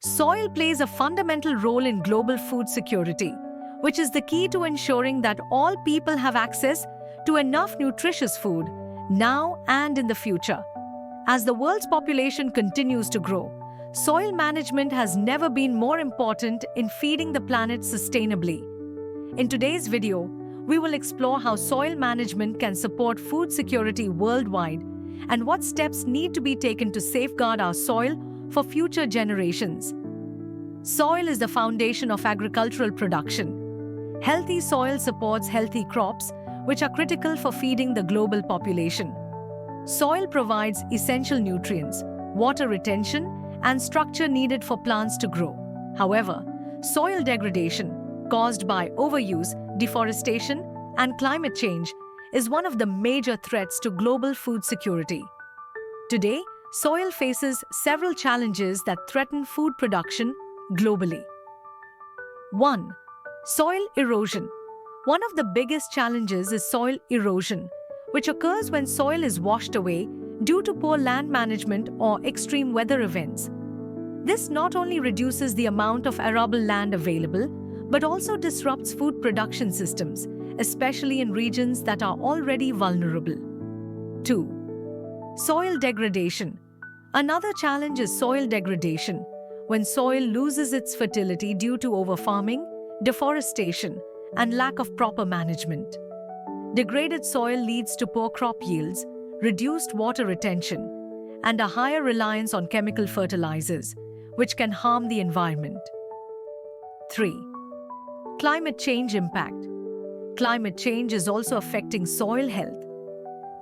Soil plays a fundamental role in global food security, which is the key to ensuring that all people have access to enough nutritious food now and in the future. As the world's population continues to grow, soil management has never been more important in feeding the planet sustainably. In today's video, we will explore how soil management can support food security worldwide and what steps need to be taken to safeguard our soil for future generations. Soil is the foundation of agricultural production. Healthy soil supports healthy crops, which are critical for feeding the global population. Soil provides essential nutrients, water retention, and structure needed for plants to grow. However, soil degradation, caused by overuse, deforestation, and climate change, is one of the major threats to global food security. Today, soil faces several challenges that threaten food production globally. 1. Soil erosion. One of the biggest challenges is soil erosion, which occurs when soil is washed away due to poor land management or extreme weather events. This not only reduces the amount of arable land available, but also disrupts food production systems, especially in regions that are already vulnerable. 2. Soil degradation. Another challenge is soil degradation, when soil loses its fertility due to overfarming, deforestation, and lack of proper management. Degraded soil leads to poor crop yields, reduced water retention, and a higher reliance on chemical fertilizers, which can harm the environment. 3. Climate change impact. Climate change is also affecting soil health.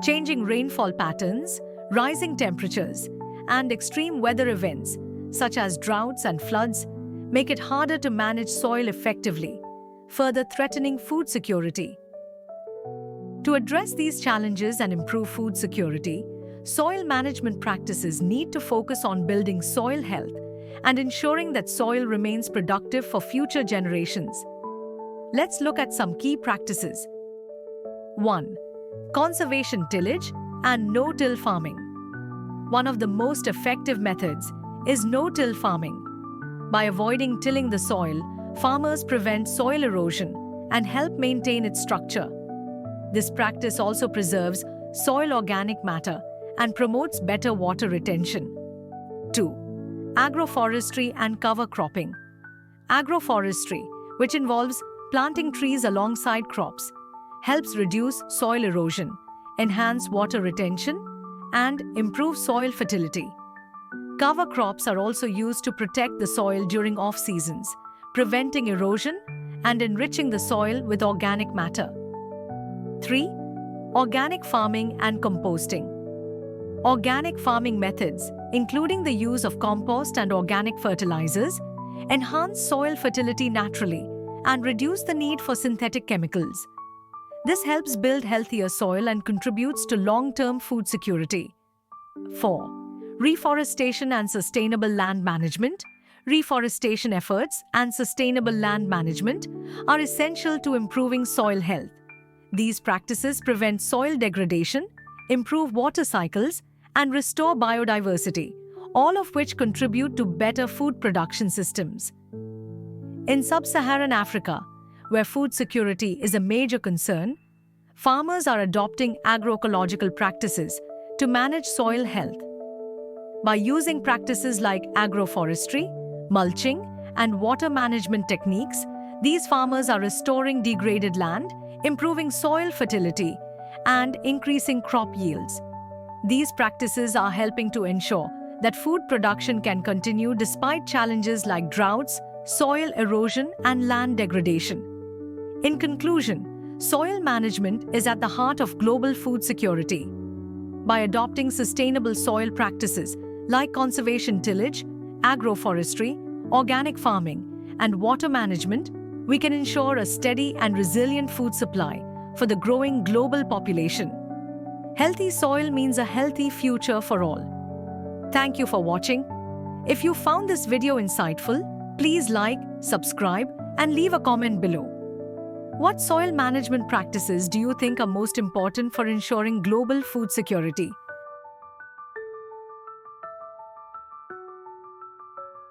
Changing rainfall patterns, rising temperatures, and extreme weather events, such as droughts and floods, make it harder to manage soil effectively, further threatening food security. To address these challenges and improve food security, soil management practices need to focus on building soil health and ensuring that soil remains productive for future generations. Let's look at some key practices. 1. Conservation tillage and no-till farming. One of the most effective methods is no-till farming. By avoiding tilling the soil, farmers prevent soil erosion and help maintain its structure. This practice also preserves soil organic matter and promotes better water retention. 2. Agroforestry and cover cropping. Agroforestry, which involves planting trees alongside crops, helps reduce soil erosion, enhance water retention, and improve soil fertility. Cover crops are also used to protect the soil during off-seasons, preventing erosion and enriching the soil with organic matter. 3. Organic farming and composting. Organic farming methods, including the use of compost and organic fertilizers, enhance soil fertility naturally and reduce the need for synthetic chemicals. This helps build healthier soil and contributes to long-term food security. 4. Reforestation and sustainable land management. Reforestation efforts and sustainable land management are essential to improving soil health. These practices prevent soil degradation, improve water cycles, and restore biodiversity, all of which contribute to better food production systems. In sub-Saharan Africa, where food security is a major concern, farmers are adopting agroecological practices to manage soil health. By using practices like agroforestry, mulching, and water management techniques, these farmers are restoring degraded land, improving soil fertility, and increasing crop yields. These practices are helping to ensure that food production can continue despite challenges like droughts, soil erosion, and land degradation. In conclusion, soil management is at the heart of global food security. By adopting sustainable soil practices like conservation tillage, agroforestry, organic farming, and water management, we can ensure a steady and resilient food supply for the growing global population. Healthy soil means a healthy future for all. Thank you for watching. If you found this video insightful, please like, subscribe, and leave a comment below. What soil management practices do you think are most important for ensuring global food security?